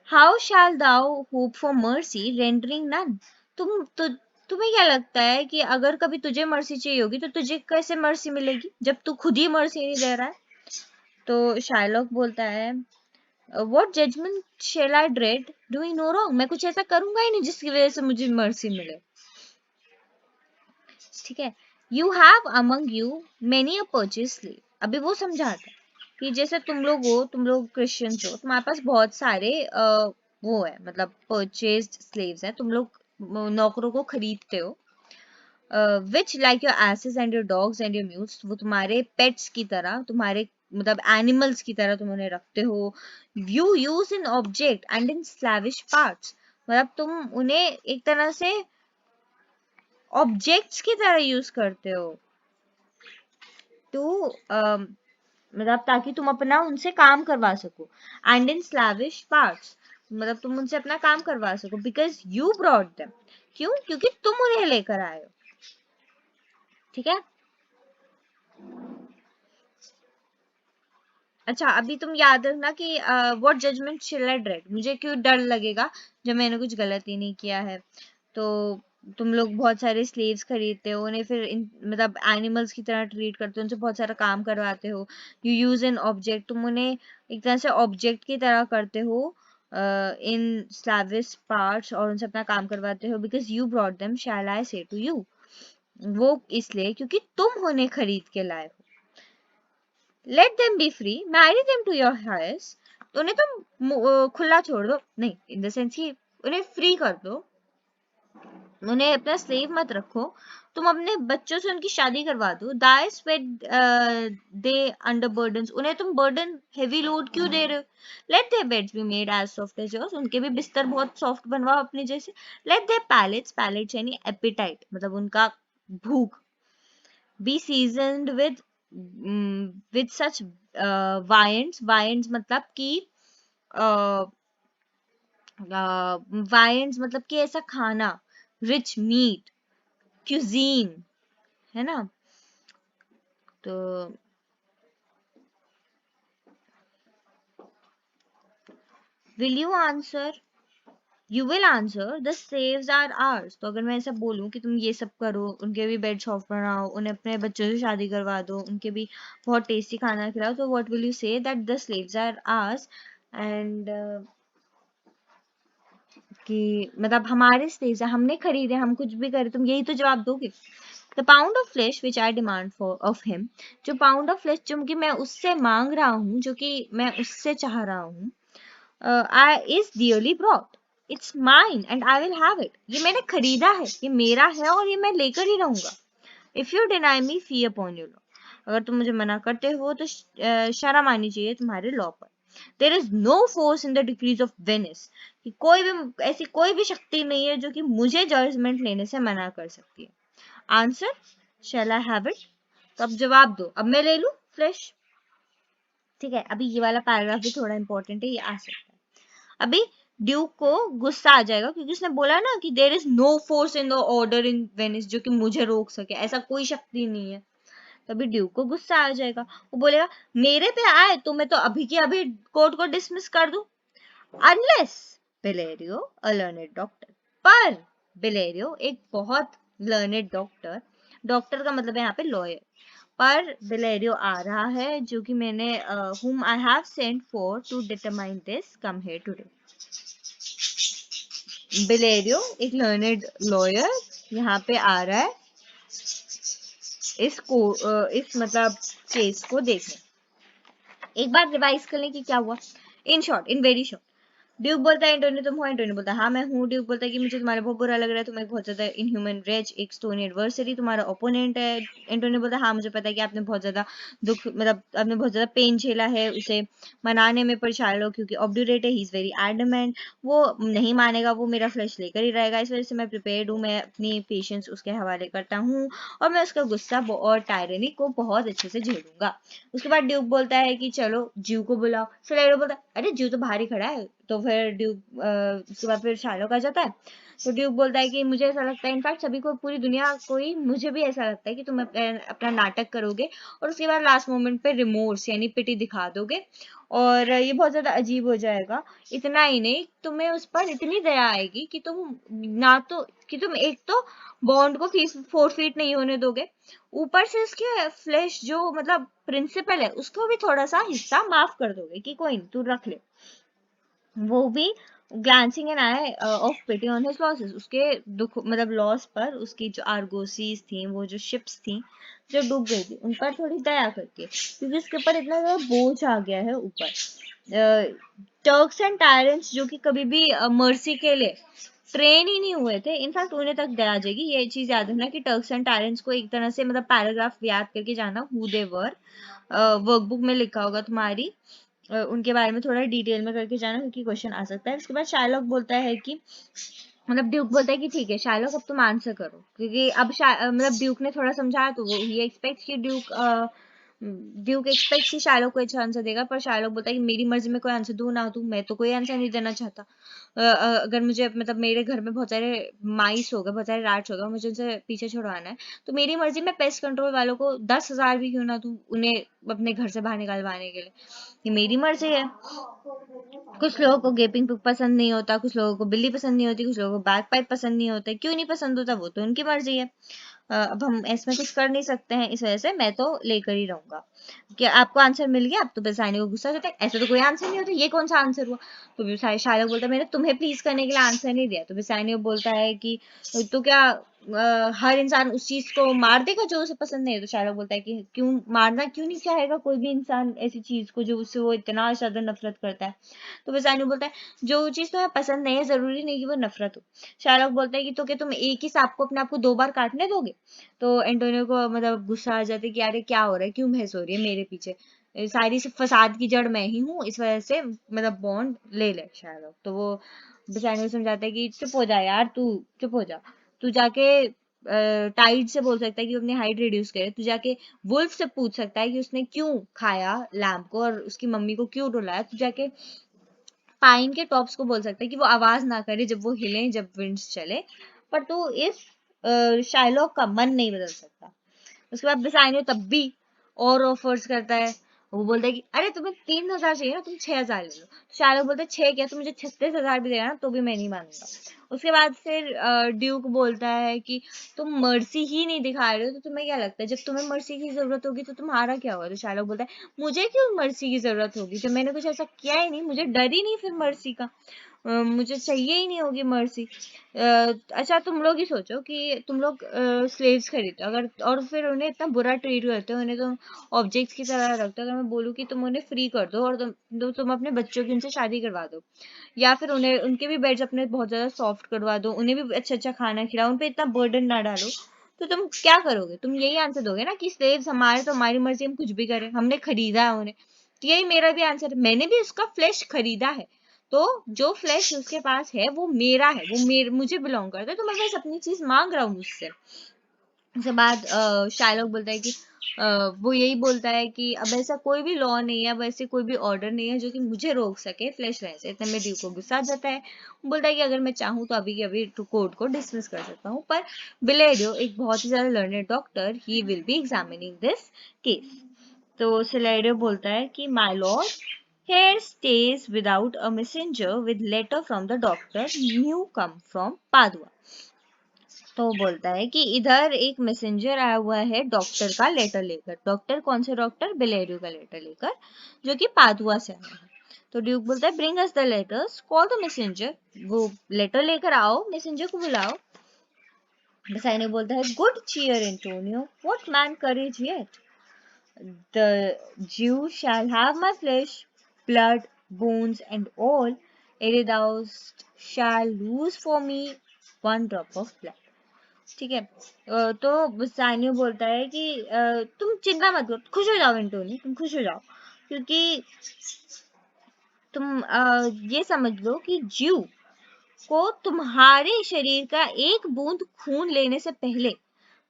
how shall thou hope for mercy rendering none. तुम्हें क्या लगता है कि अगर कभी तुझे मर्सी चाहिए होगी तो तुझे कैसे मर्सी मिलेगी जब तू खुद ही मर्सी नहीं दे रहा है। तो शार्लक बोलता है, what judgment shall I dread doing no wrong. मैं कुछ ऐसा करूंगा ही नहीं जिसकी वजह से मुझे मर्सी मिले। ठीक है, you have among you many a purchase slave. अभी वो समझाता है कि जैसे तुम लोग हो, तुम लोग क्रिश्चियंस हो, तुम्हारे पास बहुत सारे वो है, मतलब परचेज्ड स्लेव्स हैं, तुम लोग नौकरों को खरीदते हो, which like your asses and your dogs and your mules. वो तुम्हारे पेट्स की तरह, तुम्हारे मतलब एनिमल्स की तरह तुम उन्हें रखते हो। You use in abject and in slavish parts, मतलब तुम उन्हें एक तरह से ऑब्जेक्ट्स की तरह यूज करते हो, टू मतलब ताकि तुम अपना उनसे काम करवा सको। एंड इन स्लैविश पार्ट्स, मतलब तुम उनसे अपना काम करवा सको, बिकॉज यू ब्रॉट देम। क्यों? क्योंकि तुम उन्हें लेकर आए हो। ठीक है, अच्छा अभी तुम याद रखना कि व्हाट जजमेंट शिल आई ड्रेड, मुझे क्यों डर लगेगा जब मैंने कुछ गलती नहीं किया है। तो तुम लोग बहुत सारे स्लेव्स खरीदते हो, उन्हें फिर मतलब एनिमल्स की तरह ट्रीट करते हो, उनसे बहुत सारा काम करवाते हो। यू यूज एन ऑब्जेक्ट, तुम उन्हें एक तरह से ऑब्जेक्ट की तरह करते हो इन स्लैविश पार्ट्स, और उनसे अपना काम करवाते हो। बिकॉज यू ब्रॉट देम शैल आई से टू यू, वो इसलिए क्योंकि तुम उन्हें खरीद के लाए हो। Let them be free, marry them to your house. तो उन्हें तुम खुला छोड़ दो, नहीं इन द सेंस कि उन्हें फ्री कर दो, उन्हें अपना स्लेव मत रखो। तुम अपने बच्चों से उनकी शादी करवा दो। Thy sweat they under burdens, उन्हें तुम बर्डन हेवी लोड क्यों दे रहे हो। Let their beds be made as soft as yours, उनके भी बिस्तर बहुत सॉफ्ट बनवाओ अपने जैसे। लेट देयर पैलेट्स, पैलेट्स यानी एपिटाइट मतलब उनका भूख, be seasoned with such viands, viands मतलब कि viands मतलब कि ऐसा खाना, rich meat, cuisine, है ना। तो will you answer, you will answer the सेव्स आर आर्स। तो अगर मैं ऐसा बोलूं कि तुम ये सब करो, उनके भी बेड सॉफ्ट बनाओ, उन्हें अपने बच्चों से शादी करवा दो, उनके भी बहुत टेस्टी खाना खिलाओ, तो what will you say, that the slaves are ours and कि मतलब हमारे स्लेव्स है, हमने खरीदे, हम कुछ भी करें, तुम यही तो जवाब दोगे। The pound of flesh which I demand for of him, जो पाउंड ऑफ फ्लेश जो कि मैं उससे मांग रहा हूँ, जो कि मैं उससे चाह रहा हूँ, is dearly brought, it's mine and I will have it। ये मैंने खरीदा है, ये मेरा है और ये मैं लेकर ही रहूंगा। If you deny me, fee upon your law, अगर तुम मुझे मना करते हो तो शर्म आनी चाहिए तुम्हारे लॉ पर। There is no force in the decrees of Venice, कि कोई भी ऐसी कोई भी शक्ति नहीं है जो कि मुझे जजमेंट लेने से मना कर सकती है। Answer, shall I have it? तो अब जवाब दो, अब मैं ले लूं फ्लैश। ठीक है, अभी ये वाला पैराग्राफ भी थोड़ा इंपॉर्टेंट है, ये आ सकता है। अभी ड्यूक को गुस्सा आ जाएगा क्योंकि उसने बोला ना कि there is no force in the order in Venice जो कि मुझे रोक सके, ऐसा कोई शक्ति नहीं है। तभी ड्यूक को गुस्सा आ जाएगा, वो बोलेगा मेरे पे आए तो मैं तो अभी के अभी कोर्ट को डिसमिस कर दूं, अनलेस बेलेरियो अ लर्नेड डॉक्टर। पर बेलेरियो एक बहुत लर्नेड डॉक्टर, डॉक्टर का मतलब है यहाँ पे लॉयर, पर बेलेरियो आ रहा है जो कि मैंने whom I have sent for to determine this come here today। Bellario एक लर्नेड लॉयर यहाँ पे आ रहा है इस मतलब केस को देखने। एक बार रिवाइज कर लें कि क्या हुआ in short, in very short. Duke बोलता है एंटोनियो तुम हो, एंटोनियो बोलता है हाँ मैं हूँ। ड्यूक बोलता है कि मुझे तुम्हारा बहुत बुरा लग रहा है, तुम एक बहुत ज्यादा इनह्यूमन रेज, एक स्टोनी एडवर्सरी, तुम्हारा ओपोनेंट है। एंटोनियो बोलता है हाँ मुझे पता है कि आपने बहुत ज्यादा दुख मतलब आपने बहुत ज्यादा पेन झेला है उसे मनाने में, पर शार्लोक क्योंकि ऑब्ड्यूरेट है, ही इज वेरी एडमेंट, वो नहीं मानेगा, वो मेरा फ्लैश लेकर ही रहेगा, इस वजह से मैं प्रिपेयर्ड हूँ, मैं अपनी पेशेंस उसके हवाले करता हूँ और मैं उसका गुस्सा और टायरनी को बहुत अच्छे से झेलूंगा। उसके बाद ड्यूक बोलता है कि चलो ज्यू को बुलाओ। सलेडो बोलता है अरे ज्यू तो बाहर ही खड़ा है। तो फिर ड्यूक उसके बाद फिर शार्लोक आ जाता है। तो ड्यूक बोलता है कि मुझे ऐसा लगता है, इनफैक्ट सभी को, पूरी दुनिया को ही, मुझे भी ऐसा लगता है कि तुम अपना नाटक करोगे और उसके बाद लास्ट मोमेंट पे रिमोर्स यानी पिटी दिखा दोगे और ये बहुत ज्यादा अजीब हो जाएगा। इतना ही नहीं, तुम्हें उस पर इतनी दया आएगी कि तुम एक तो बॉन्ड को फोरफीट नहीं होने दोगे, ऊपर से उसके फ्लैश जो मतलब प्रिंसिपल है उसको भी थोड़ा सा हिस्सा माफ कर दोगे कि कोई नहीं तू रख ले। वो भी glancing an eye of pity on his losses, उसके दुख मतलब लॉस पर, उसकी जो आर्गोसीज थी, वो जो शिप्स थी जो डूब गई थी, उन पर थोड़ी दया करके, क्योंकि उसके ऊपर इतना ज्यादा बोझ आ गया है ऊपर। टर्क्स एंड टायरेंट्स जो कि कभी भी मर्सी के लिए ट्रेन ही नहीं हुए थे, इनफैक्ट उन्हें तक दया आ जाएगी। ये चीज याद रखना कि टर्क्स एंड टायरेंट्स को एक तरह से मतलब पैराग्राफ याद करके जाना, हु दे वर, वर्कबुक में लिखा होगा तुम्हारी, उनके बारे में थोड़ा डिटेल में करके जाना क्योंकि क्वेश्चन आ सकता है। उसके बाद शार्लॉक बोलता है कि मतलब ड्यूक बोलता है कि ठीक है शार्लॉक अब तुम आंसर करो, क्योंकि अब मतलब ड्यूक ने थोड़ा समझाया तो वो ही एक्सपेक्ट कि ड्यूक एक्सपेक्ट कि शार्लॉक को अच्छा आंसर देगा, पर शार्लॉक बोलता है कि मेरी मर्जी में कोई आंसर दूं ना दूं, मैं तो कोई आंसर नहीं देना चाहता। अगर मुझे मतलब मेरे घर में बहुत सारे माइस हो गए, बहुत सारे रैट्स हो गए, मुझे उनसे पीछे छुड़वाना है तो मेरी मर्जी, मैं पेस्ट कंट्रोल वालों को 10,000 भी क्यों ना दूं उन्हें अपने घर से बाहर निकलवाने के लिए, ये मेरी मर्जी है। कुछ लोगों को गेपिंग पिग पसंद नहीं होता, कुछ लोगों को बिल्ली पसंद नहीं होती, कुछ लोगों को बैक पाइप पसंद नहीं होता, क्यों नहीं पसंद होता वो तो उनकी मर्जी है। अब हम इसमें कुछ कर नहीं सकते हैं, इस वजह से मैं तो लेकर ही रहूंगा। क्या आपको आंसर मिल गया? अब तो बेसानी को गुस्सा होता है, ऐसा तो कोई आंसर नहीं होता, ये कौन सा आंसर हुआ? तो शायद बोलता है मैंने तुम्हें प्लीज करने के लिए आंसर नहीं दिया। तो बेसानी बोलता है कि तो क्या हर इंसान उस चीज को मार देगा जो उसे पसंद नहीं है? तो शायद बोलता है कि क्यों मारना क्यों नहीं चाहेगा कोई भी इंसान ऐसी चीज को जो उससे वो इतना ज्यादा नफरत करता है? तो बेसानी बोलता है जो चीज तुम्हें पसंद नहीं है जरूरी नहीं कि वो नफरत हो। शार्लॉक बोलता है कि तो क्या तुम एक ही सांप को अपने आप को 2 बार काटने दोगे? तो एंटोनियो को मतलब गुस्सा आ जाता है कि यार क्या हो रहा है, क्यों बहस हो रही है मेरे पीछे, सारी फसाद की जड़ मैं ही हूँ, इस वजह से मतलब बॉन्ड ले ले शायद। तो वो बेचारे समझाता है कि चुप हो जा यार, तू चुप हो जा, तू जाके टाइड से बोल सकता है कि अपनी हाइट रिड्यूस करे, तू जाके वुल्फ से पूछ सकता है कि उसने क्यों खाया लैम्प को और उसकी मम्मी को क्यों रुलाया, तू जाके पाइन के टॉप्स को बोल सकता है कि वो आवाज ना करे जब वो हिले, जब विंड्स चले, पर तू इस शाइलॉक का मन नहीं बदल सकता। उसके बाद बेसानियो तब भी और ऑफर्स करता है, वो बोलता है कि अरे तुम्हें 3,000 चाहिए ना, तुम 6,000 ले लो। तो शार्लॉक बोलता है 6 क्या, तुम मुझे 36,000 भी देगा ना तो भी मैं नहीं मानूंगा। उसके बाद फिर ड्यूक बोलता है कि तुम मर्सी ही नहीं दिखा रहे हो, तो तुम्हें क्या लगता है जब तुम्हें मर्सी की जरूरत होगी तो तुम्हारा क्या होगा? तो शार्लॉक बोलता है मुझे क्यों मर्सी की जरूरत होगी जब मैंने कुछ ऐसा किया ही नहीं, मुझे डर ही नहीं फिर मर्सी का, मुझे चाहिए ही नहीं होगी मर्सी। अच्छा तुम लोग ही सोचो कि तुम लोग स्लेव्स खरीदते हो अगर, और फिर उन्हें इतना बुरा ट्रीट करते हो, उन्हें तुम ऑब्जेक्ट्स की तरह रखते हो, अगर मैं बोलूँ कि तुम उन्हें फ्री कर दो और तुम अपने बच्चों की उनसे शादी करवा दो, या फिर उन्हें उनके भी बेड्स अपने बहुत ज्यादा सॉफ्ट करवा दो, उन्हें भी अच्छा अच्छा खाना खिलाओ, उन पे इतना बर्डन ना डालो, तो तुम क्या करोगे? तुम यही आंसर दोगे ना कि स्लेव्स हमारे, तो हमारी मर्जी, हम कुछ भी करें, हमने खरीदा है उन्हें। तो यही मेरा भी आंसर है, मैंने भी उसका फ्लैश खरीदा है, तो जो फ्लैश उसके पास है वो मेरा है, वो मुझे बिलोंग करता है, तो मैं बस अपनी चीज मांग रहा हूँ उससे। उसके बाद शायलॉक बोलता है कि वो यही बोलता है कि अब ऐसा कोई भी लॉ नहीं है, अब ऐसे कोई भी ऑर्डर नहीं है जो कि मुझे रोक सके फ्लैश रहने से। इतने में ड्यूक को गुस्सा आ जाता है, बोलता है कि अगर मैं चाहूँ तो अभी के अभी कोर्ट को डिसमिस कर सकता हूँ, पर बिलेरियो एक बहुत ही ज्यादा learned doctor, he will be examining this case. तो सिलेरियो बोलता है कि my Lord, here stays without a messenger with letter from the doctor new come from Padua। तो वो बोलता है कि इधर एक मैसेंजर आया हुआ है डॉक्टर का लेटर लेकर। डॉक्टर कौन से डॉक्टर? बिलेरियो का लेटर लेकर, जो कि पादुआ से आया है। तो ड्यूक बोलता है bring us the letters, call the messenger. वो लेटर लेकर आओ, मैसेंजर को बुलाओ। बसाइनो बोलता है good cheer Antonio, what man courage yet, the Jew shall have my flesh, blood, bones, and all, ere thou shall lose for me one drop of blood। ठीक है। तो सानियो बोलता है कि तुम चिंता मत करो, खुश हो जाओ एंटोनी, तुम खुश हो जाओ, क्योंकि तुम ये समझ लो कि ज्यू को तुम्हारे शरीर का एक बूंद खून लेने से पहले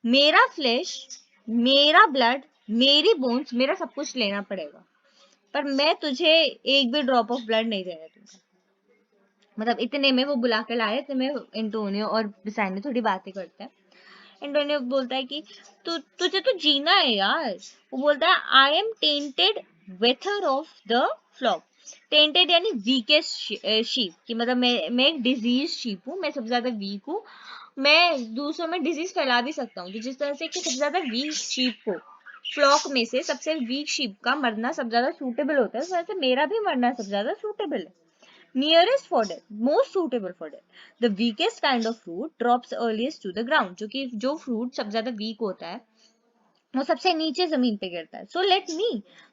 मेरा फ्लैश, मेरा ब्लड, मेरी बोन्स, मेरा सब कुछ लेना पड़ेगा, पर मैं तुझे एक भी ड्रॉप ऑफ ब्लड नहीं देने दूंगा। मतलब इतने में वो बुला के लाए, इतने में एंटोनियो और बिसानियो थोड़ी बातें करते हैं। एंटोनियो बोलता है कि तुझे तो जीना है यार। वो बोलता है I am tainted wether of the flock. Tainted यानी वीकेस्ट शीप, कि मतलब मैं एक डिजीज शीप हूँ, मैं सबसे ज्यादा वीक हूँ, मैं दूसरों में डिजीज फैला भी सकता हूँ। तो जिस तरह से कि सबसे ज्यादा वीक शीप को, फ्लॉक में से सबसे वीक शीप का मरना सबसे ज्यादा सूटेबल होता है, उस तरह से मेरा भी मरना सबसे ज्यादा सूटेबल है। Nearest for death, most suitable for death, the weakest kind of fruit drops earliest to the ground। जो कि जो फ्रूट सबसे ज्यादा वीक होता है वो सबसे नीचे जमीन पे गिरता है। सो लेट मी,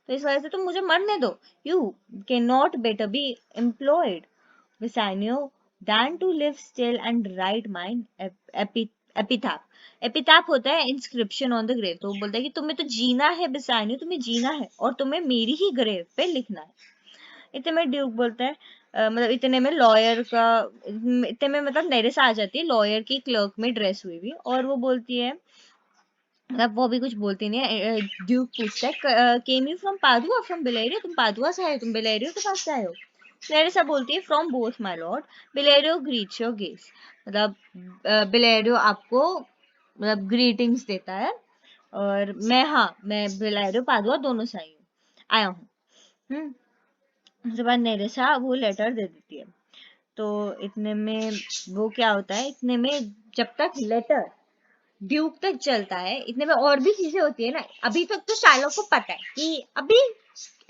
तो इस वजह से तुम मुझे मरने दो। You can not better be employed Bassanio than to live still and write mine epitaph। एपिथैप होता है इंस्क्रिप्शन ऑन द ग्रेव। तो वो बोलता है कि तुम्हें तो जीना है बिसानियो, तुम्हें जीना है और तुम्हें मेरी ही ग्रेव पे लिखना है। इतने में ड्यूक बोलता है मतलब इतने में लॉयर का, इतने में मतलब नेरेसा आ जाती है लॉयर की क्लर्क में ड्रेस हुई भी, और वो बोलती है, मतलब वो भी कुछ बोलती नहीं है। ड्यूक पूछता है came you from Padua from Bellario, तुम पादुआ से आए, तुम बिलेरियो के पास से आए हो? नेरेसा बोलती है from both my lord, Bellario greets your grace. मतलब बिलेरियो आपको मतलब ग्रीटिंग्स देता है, और मैं, हाँ, मैं बिलेरियो पादुआ दोनों से आई हूँ, आया हूँ। उसके बाद नेरेसा वो लेटर दे देती है। तो इतने में वो क्या होता है, इतने में जब तक लेटर ड्यूक तक चलता है, इतने में और भी चीजें होती है ना। अभी तक तो शार्लॉक को पता है कि अभी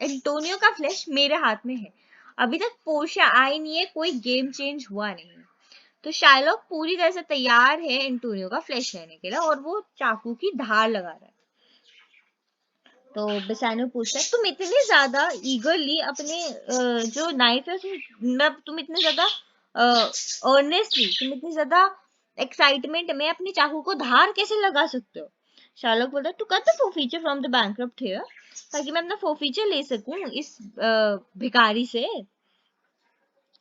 एंटोनियो का फ्लैश मेरे हाथ में है, अभी तक पोर्शिया आई नहीं है, कोई गेम चेंज हुआ नहीं है। तो शार्लॉक पूरी तरह से तैयार है एंटोनियो का फ्लैश लेने के लिए, और वो चाकू की धार लगा रहा है। तो बेसानियो पूछता है तुम इतने ज्यादा ईगरली अपने जो नाइफ है उसमें, मतलब तुम इतने ज्यादा अर्नेस्टली, तुम इतनी ज्यादा एक्साइटमेंट में अपनी चाकू को धार कैसे लगा सकते हो? शार्लॉक बोलता है to cut the forfeiture from the bankrupt here, ताकि मैं अपना फोरफीचर ले सकूं इस भिखारी से।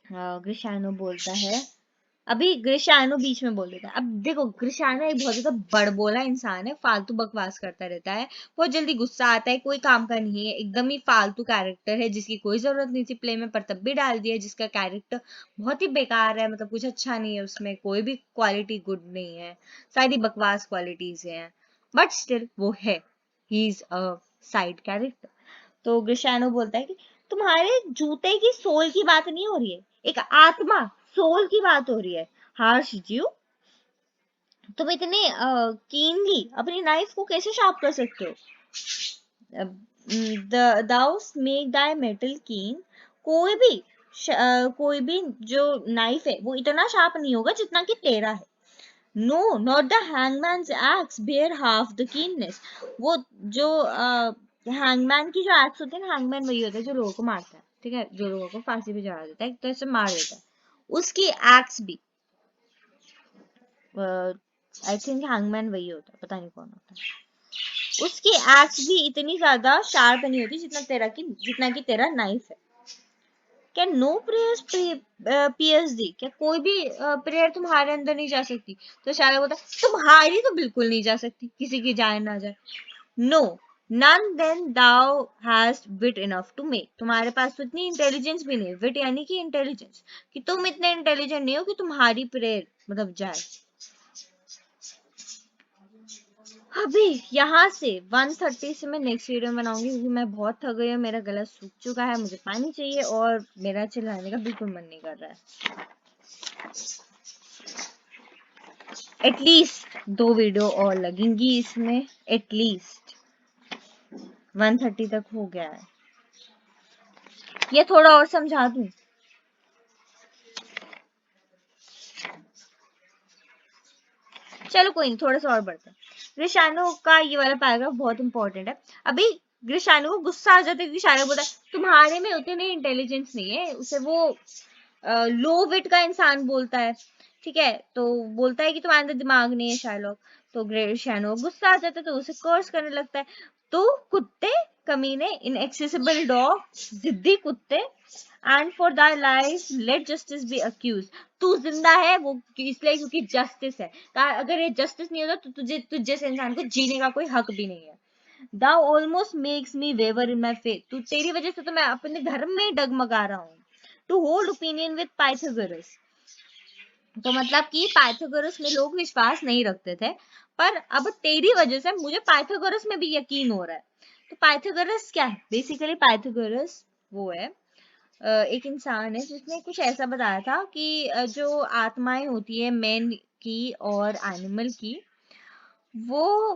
ग्रिशानो बोलता है, अभी ग्रिशानो बीच में बोल देता है। अब देखो ग्रिशानो एक बहुत ज्यादा बड़बोला इंसान है, फालतू बकवास करता रहता है, बहुत जल्दी गुस्सा आता है, कोई काम का नहीं है, एकदम ही फालतू कैरेक्टर है जिसकी कोई जरूरत नहीं थी प्ले में, पर तब भी डाल दिया, जिसका कैरेक्टर बहुत ही बेकार है, मतलब कुछ अच्छा नहीं है उसमें, कोई भी क्वालिटी गुड नहीं है, सारी बकवास क्वालिटीज हैं, बट स्टिल वो है, he is a side character. तो ग्रिशानो बोलता है कि तुम्हारे जूते की सोल की बात नहीं हो रही है, एक आत्मा, सोल की बात हो रही है। हार्श ज्यू, तुम इतने कीनली अपनी नाइफ को कैसे शार्प कर सकते हो? दाउ मेक दाई मेटल कीन, कोई भी कोई भी जो नाइफ है वो इतना शार्प नहीं होगा जितना कि तेरा है। No not the hangman's axe bear half the keenness. वो जो हैंगमैन की जो एक्स होती है ना, हैंगमैन वही होता है जो लोगों को मारता है, ठीक है, जो लोगों को फांसी पे चढ़ा देता है, तो ऐसे मार देता है, उसकी एक्स भी, आई थिंक हैंगमैन वही होता है, पता नहीं कौन होता है, उसकी एक्स भी इतनी ज्यादा शार्प नहीं होती जितना कि तेरा नाइफ है। कैन नो प्रेयर्स पियर्स दी, क्या कोई भी प्रेयर तुम्हारे अंदर नहीं जा सकती? तो शायद बोलता तुम्हारी तो बिल्कुल नहीं जा सकती, किसी की जाए ना जाए। No, none then thou hast wit enough to make, तुम्हारे पास तो इतनी इंटेलिजेंस भी नहीं, विट यानी कि इंटेलिजेंस, कि तुम इतने इंटेलिजेंट नहीं हो कि तुम्हारी प्रेयर मतलब जाए। अभी यहाँ से 1:30 से मैं नेक्स्ट वीडियो बनाऊंगी, क्योंकि मैं बहुत थक गई हूँ, मेरा गला सूख चुका है, मुझे पानी चाहिए और मेरा चिल्लाने का बिल्कुल मन नहीं कर रहा है। एटलीस्ट 2 वीडियो और लगेंगी इसमें, एटलीस्ट 1:30 तक हो गया है। ये थोड़ा और समझा दूं? चलो कोई नहीं, थोड़ा सा और बढ़ते हैं। ग्रीशानु का ये वाला पैराग्राफ बहुत इंपॉर्टेंट है। अभी ग्रीशानु को गुस्सा आ जाता है क्योंकि शायद बोलता है तुम्हारे में उतनी इंटेलिजेंस नहीं है, उसे वो लो विट का इंसान बोलता है, ठीक है, तो बोलता है कि तुम्हारे अंदर दिमाग नहीं है शायलॉक। तो ग्रीशानु गुस्सा आ जाता है, तो उसे कर्स करने लगता है। तो कुत्ते, कमीने, इनएक्सेसिबल डॉग, जिद्दी कुत्ते, and for thy life let justice be accuse, तू जिंदा है वो इसलिए क्योंकि जस्टिस है, अगर ये जस्टिस नहीं होता तो तुझे तुझ जैसे इंसान को जीने का कोई हक भी नहीं है। Thou almost makes me waver in my faith, तू तेरी वजह से तो मैं अपने धर्म में डगमगा रहा हूँ। To hold opinion with Pythagoras, तो मतलब कि पाइथागोरस में लोग विश्वास नहीं रखते थे, पर अब तेरी वजह से मुझे पाइथागोरस में भी यकीन हो रहा है। तो पाइथागोरस क्या है? बेसिकली पाइथागोरस वो है एक इंसान है जिसने कुछ ऐसा बताया था कि जो आत्माएं होती है मैन की और एनिमल की, वो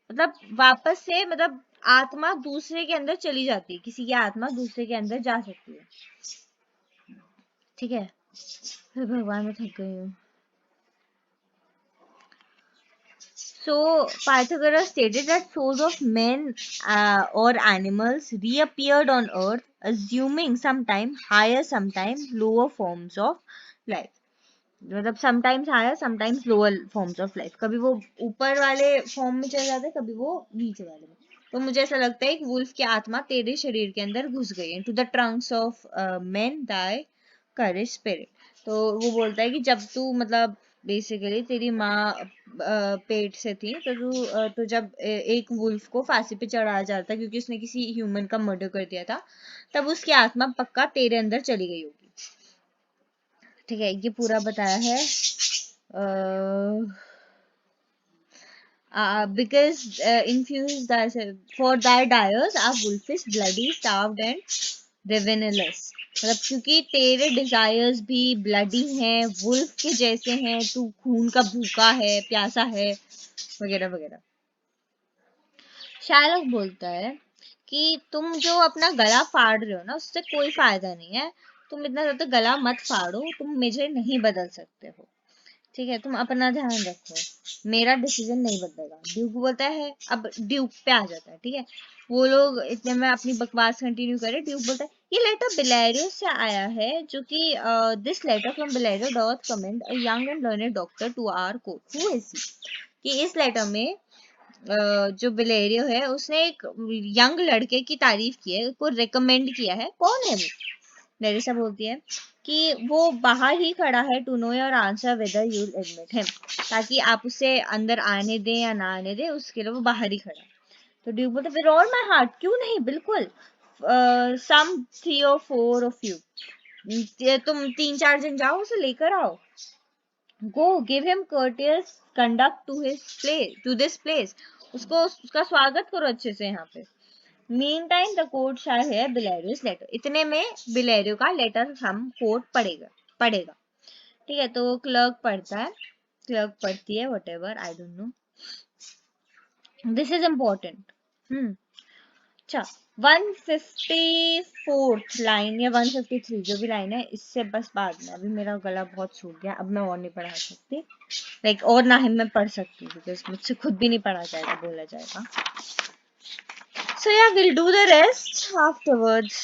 मतलब वापस से मतलब आत्मा दूसरे के अंदर चली जाती है, किसी की आत्मा दूसरे के अंदर जा सकती है, ठीक है। फिर भगवान मैं थक गई हूँ। So Pythagoras stated that souls of men or animals reappeared on earth, assuming sometime higher, sometimes lower forms of life. मतलब sometimes higher sometimes lower forms of life, कभी वो ऊपर वाले फॉर्म में चले जाते हैं, कभी वो नीचे वाले में। तो मुझे ऐसा लगता है कि वुल्फ की आत्मा तेरे शरीर के अंदर घुस गई है, to the trunks of men thy courage spirit. तो वो बोलता है कि जब तू मतलब बेसिकली तेरी माँ पेट से थी, तो तो जब एक वुल्फ को फांसी पे चढ़ाया जाता क्योंकि उसने किसी ह्यूमन का मर्डर कर दिया था, तब उसकी आत्मा पक्का तेरे अंदर चली गई होगी, ठीक है। ये पूरा बताया है because infused for thy dyers are wolfish, bloody, starved and ravenous, मतलब क्योंकि तेरे डिजायर्स भी ब्लडी हैं, वुल्फ के जैसे हैं, तू खून का भूखा है, प्यासा है, वगैरह वगैरह। शायलॉक बोलता है कि तुम जो अपना गला फाड़ रहे हो ना, उससे कोई फायदा नहीं है, तुम इतना ज्यादा गला मत फाड़ो, तुम मुझे नहीं बदल सकते हो, ठीक है, तुम अपना ध्यान रखो, मेरा डिसीजन नहीं बदलेगा। ड्यूक बोलता है, अब ड्यूक पे आ जाता है, ठीक है। वो लोग इतने में अपनी बकवास कंटिन्यू करे, ड्यूक बोलता है ये लेटर बिलेरियो से आया है, जो कि this letter from Bellario doth commend a young and learned doctor to our court, who is he, कि इस लेटर में जो बिलेरियो है उसने एक यंग लड़के की तारीफ की है, को रिकमेंड किया है। कौन है वो? नेरिसा बोलती है कि वो बाहर ही खड़ा है, to know your answer whether you admit him, ताकि आप उसे अंदर आने दें या ना आने दें, उसके लिए वो बाहर ही खड़ा है। तो ड्यूक बोलते विद ऑल माय हार्ट, क्यों नहीं, बिल्कुल, सम 3 or 4 of you, तुम 3-4 जन जाओ, उसे लेकर आओ, गो give him courteous conduct to his place, to this place, उसको उसका स्वागत करो अच्छे से यहाँ पे। Meantime the court shall hear Bellario's letter, इतने में बिलेरियो का लेटर हम कोर्ट पढ़ेगा, ठीक है। तो वो क्लर्क पढ़ता है, क्लर्क पढ़ती है, what ever, I don't know, this is important. अच्छा, 154th लाइन या 153 जो भी लाइन है, इससे बस बाद में, अभी मेरा गला बहुत सूख गया, अब मैं और नहीं पढ़ा सकती, लाइक और ना ही मैं पढ़ सकती, बिकॉज मुझसे खुद भी नहीं पढ़ा जाएगा, बोला जाएगा। So yeah, we'll do the rest afterwards.